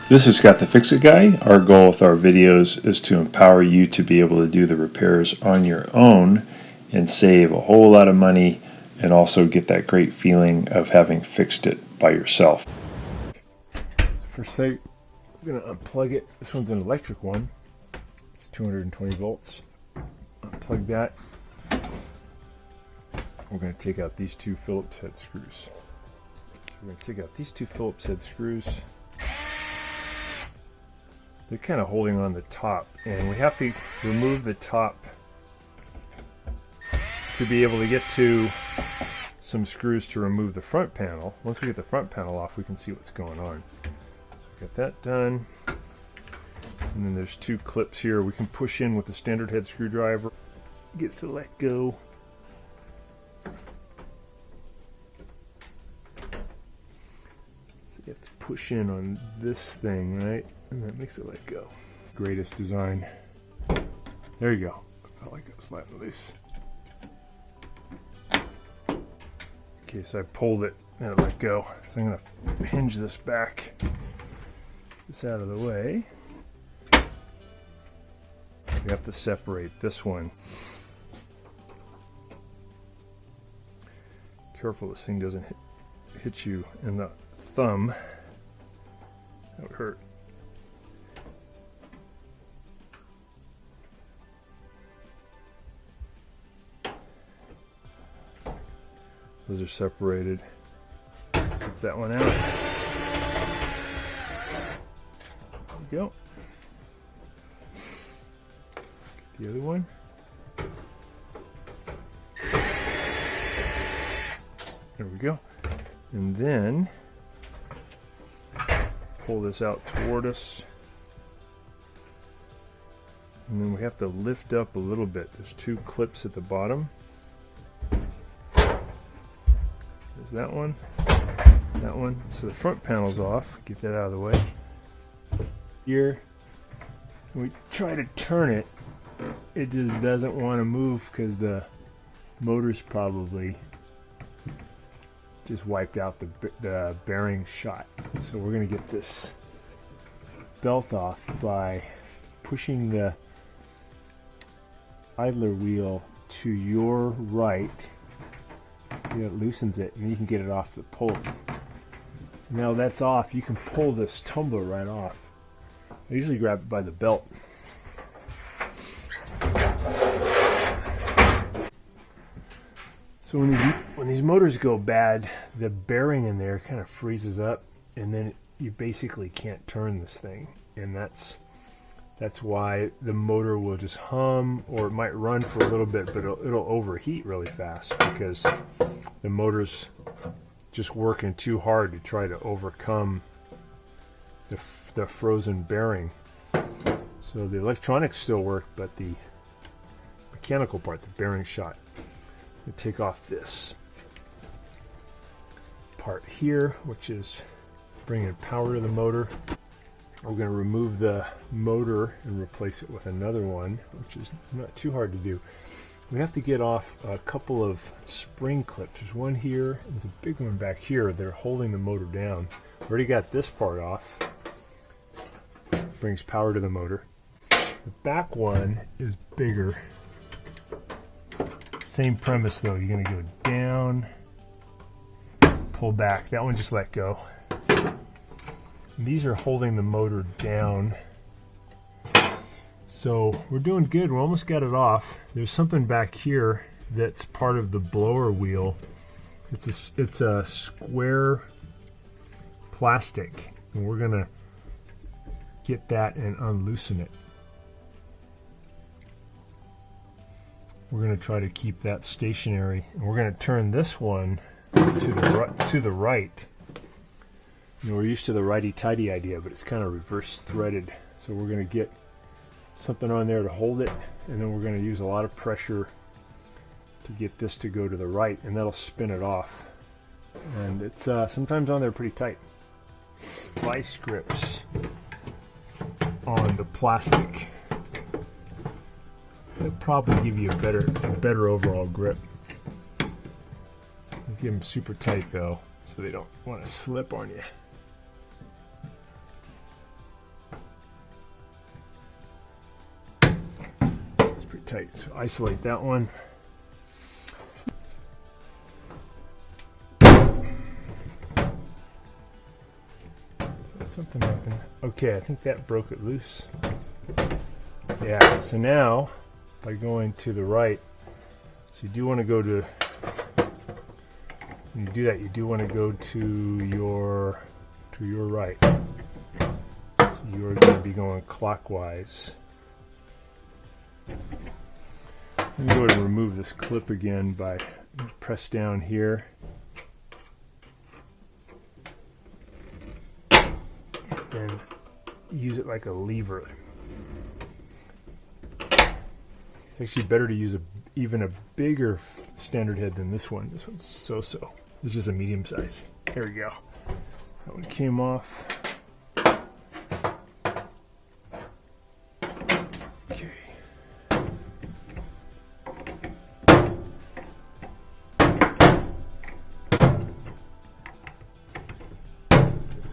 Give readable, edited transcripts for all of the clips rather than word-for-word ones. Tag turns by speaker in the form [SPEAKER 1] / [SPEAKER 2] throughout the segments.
[SPEAKER 1] This is Scott the Fix-It Guy. Our goal with our videos is to empower you to be able to do the repairs on your own and save a whole lot of money and also get that great feeling of having fixed it by yourself.
[SPEAKER 2] First thing, I'm going to unplug it. This one's an electric one. It's 220 volts. Unplug that. We're going to take out these two Phillips head screws. We're going to take out these two Phillips head screws. They're kind of holding on the top, and we have to remove the top to be able to get to some screws to remove the front panel. Once we get the front panel off, we can see what's going on. So we got that done. And then there's two clips here we can push in with a standard head screwdriver. Get it to let go. So you have to push in on this thing, right? And that makes it let go. Greatest design. There you go. Felt like it was letting loose. Okay, so I pulled it and it let go. So I'm going to hinge this back, this out of the way. We have to separate this one. Careful this thing doesn't hit you in the thumb. That would hurt. Those are separated. Zip that one out. There we go. Get the other one. There we go. And then pull this out toward us. And then we have to lift up a little bit. There's two clips at the bottom. There's that one. So the front panel's off. Get that out of the way. Here, we try to turn it. It just doesn't want to move because the motor's probably just wiped out the bearing shot. So we're going to get this belt off by pushing the idler wheel to your right. See, it loosens it, and you can get it off the pull. So now that's off, you can pull this tumbler right off. I usually grab it by the belt. So when these motors go bad, the bearing in there kind of freezes up, and then you basically can't turn this thing, and that's why the motor will just hum, or it might run for a little bit, but it'll overheat really fast because the motor's just working too hard to try to overcome the frozen bearing. So the electronics still work, but the mechanical part, the bearing shot. We take off this part here, which is bringing power to the motor. We're going to remove the motor and replace it with another one, which is not too hard to do. We have to get off a couple of spring clips. There's one here, and there's a big one back here. They're holding the motor down. We already got this part off. Brings power to the motor. The back one is bigger. Same premise though. You're going to go down, pull back. That one just let go. These are holding the motor down. So we're doing good. We almost got it off. There's something back here that's part of the blower wheel. It's a square plastic, and we're gonna get that and unloosen it. We're gonna try to keep that stationary, and we're gonna turn this one to the right. You know, we're used to the righty-tighty idea, but it's kind of reverse threaded. So we're going to get something on there to hold it, and then we're going to use a lot of pressure to get this to go to the right, and that'll spin it off. And it's sometimes on there pretty tight. Vice grips on the plastic. They'll probably give you a better overall grip. Give them super tight though, so they don't want to slip on you. tight. So isolate that one. Something happened. Okay, I think that broke it loose. Yeah, so now by going to the right, so you do want to go to, when you do that, you do want to go to your right. So you're going to be going clockwise. Let me go ahead and remove this clip again by press down here. And use it like a lever. It's actually better to use even a bigger standard head than this one. This one's so-so. This is a medium size. There we go. That one came off. Okay.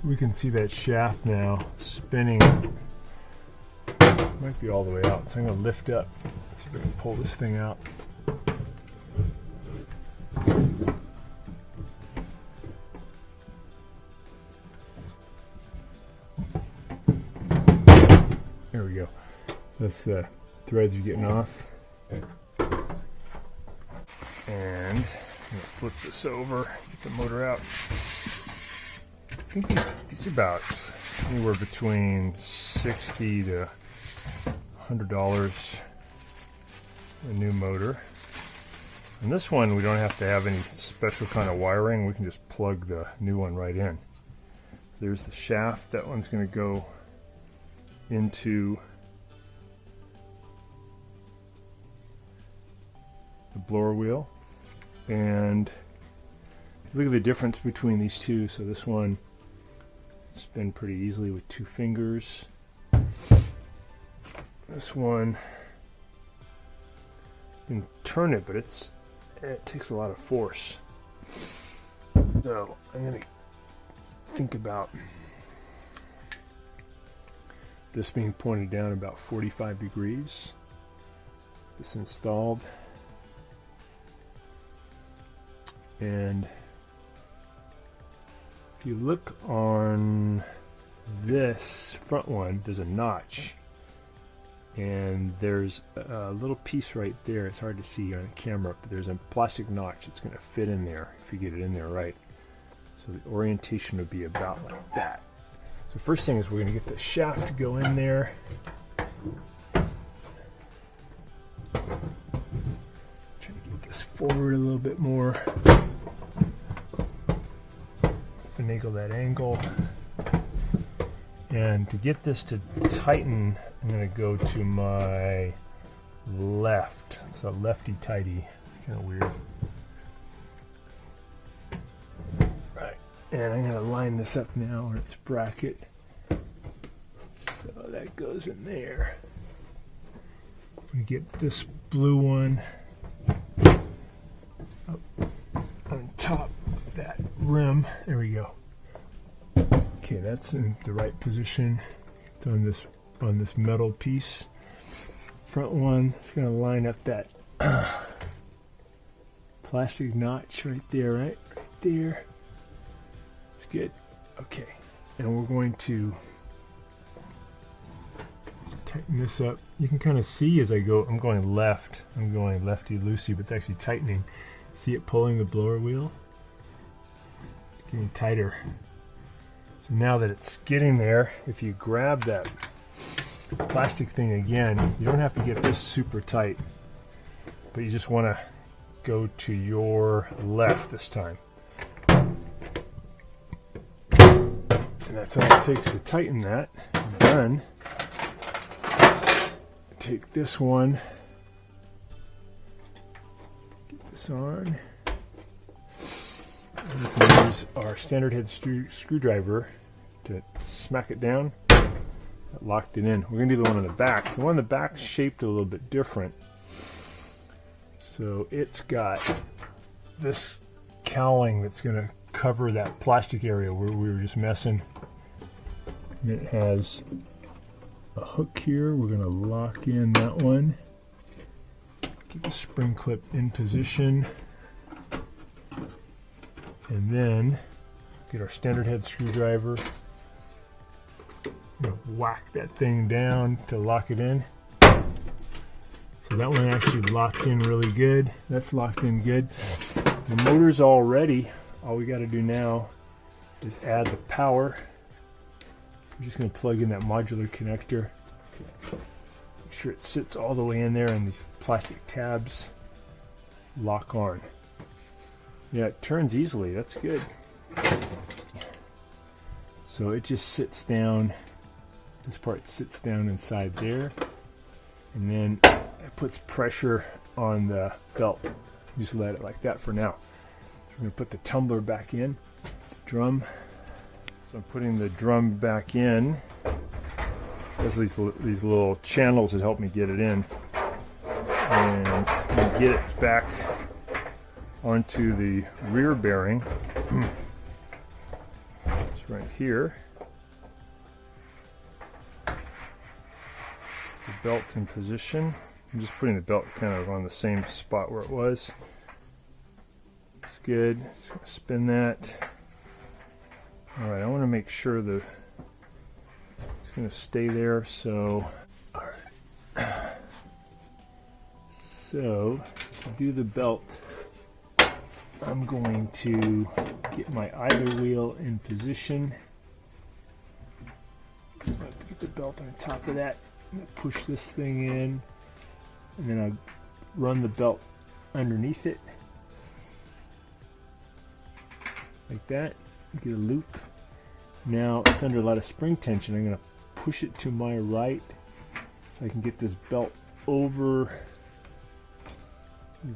[SPEAKER 2] We can see that shaft now spinning. Might be all the way out, so I'm going to lift up. Let's see if I can pull this thing out. There we go. That's the threads you're getting off. And I'm going to flip this over, get the motor out. I think these are about anywhere between $60 to $100 a new motor. And this one we don't have to have any special kind of wiring. We can just plug the new one right in. So there's the shaft. That one's going to go into the blower wheel. And look at the difference between these two. So this one spin pretty easily with 2 fingers. This one, you can turn it, but it takes a lot of force. So I'm going to think about this being pointed down about 45 degrees. This installed. And if you look on this front one, there's a notch, and there's a little piece right there. It's hard to see on camera, but there's a plastic notch that's going to fit in there if you get it in there right. So the orientation would be about like that. So first thing is we're going to get the shaft to go in there. Try to get this forward a little bit more. Finagle that angle. And to get this to tighten, I'm going to go to my left. So lefty tighty. Kind of weird. Right. And I'm going to line this up now in its bracket. So that goes in there. We get this blue one up on top of that rim. There we go. Okay, that's in the right position. It's on this metal piece. Front one, it's going to line up that plastic notch right there, right there. It's good. Okay, and we're going to tighten this up. You can kind of see as I go, I'm going left. I'm going lefty-loosey, but it's actually tightening. See it pulling the blower wheel? Getting tighter. So now that it's getting there, if you grab that plastic thing again, you don't have to get this super tight, but you just want to go to your left this time. And that's all it takes to tighten that. Done. Take this one, get this on. We can use our standard head screwdriver to smack it down. That locked it in. We're going to do the one on the back. The one on the back is shaped a little bit different. So it's got this cowling that's going to cover that plastic area where we were just messing. And it has a hook here. We're going to lock in that one. Get the spring clip in position, and then get our standard head screwdriver, whack that thing down to lock it in. So that one actually locked in really good. That's locked in good. The motor's all ready. All we got to do now is add the power. I'm just going to plug in that modular connector. Make sure it sits all the way in there, and these plastic tabs lock on. Yeah, it turns easily. That's good. So it just sits down. This part sits down inside there, and then it puts pressure on the belt. Just let it like that for now. So we're going to put the tumbler back in, drum. So I'm putting the drum back in. There's these little channels that help me get it in, and get it back onto the rear bearing. It's right here. The belt in position. I'm just putting the belt kind of on the same spot where it was. It's good. Just gonna spin that. All right, I want to make sure it's going to stay there. So, all right. So to do the belt, I'm going to get my idler wheel in position. Get the belt on top of that. I'm going to push this thing in, and then I'll run the belt underneath it like that. Get a loop. Now it's under a lot of spring tension. I'm going to push it to my right so I can get this belt over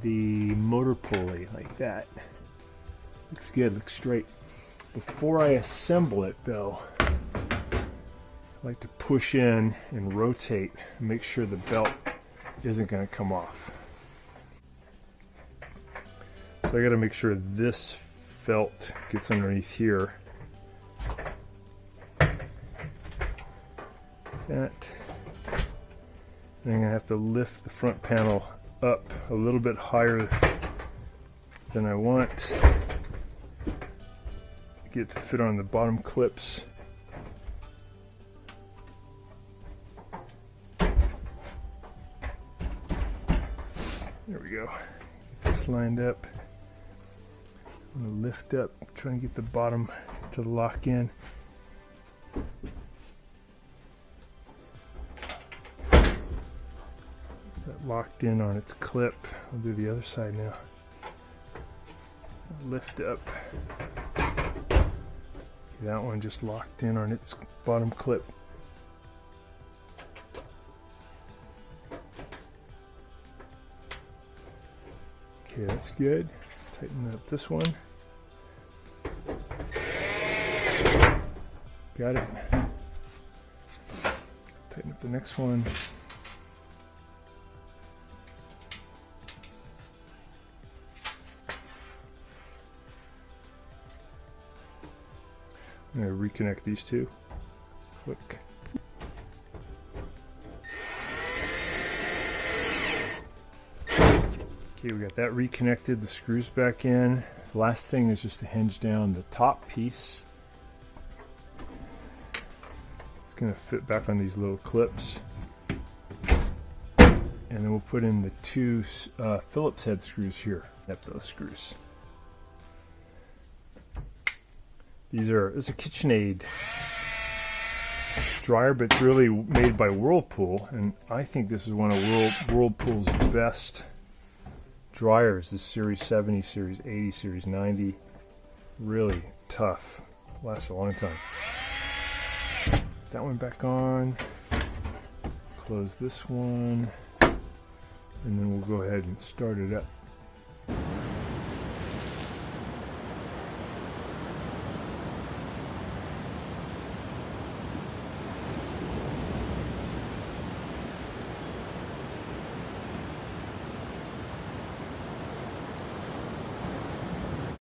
[SPEAKER 2] the motor pulley like that. Looks good, looks straight. Before I assemble it though, I like to push in and rotate and make sure the belt isn't going to come off. So I got to make sure this felt gets underneath here. That. And I'm going to have to lift the front panel up a little bit higher than I want. Get it to fit on the bottom clips. There we go. Get this lined up. I'm going to lift up, try and get the bottom to lock in. That locked in on its clip. I'll do the other side now. So lift up. That one just locked in on its bottom clip. Okay, that's good. Tighten up this one. Got it. Tighten up the next one. I'm going to reconnect these two. Click. Okay, we got that reconnected, the screws back in. Last thing is just to hinge down the top piece. It's going to fit back on these little clips. And then we'll put in the two Phillips head screws here. Yep, those screws. This is a KitchenAid dryer, but it's really made by Whirlpool, and I think this is one of Whirlpool's best dryers. This Series 70, Series 80, Series 90. Really tough. Lasts a long time. That one back on. Close this one. And then we'll go ahead and start it up.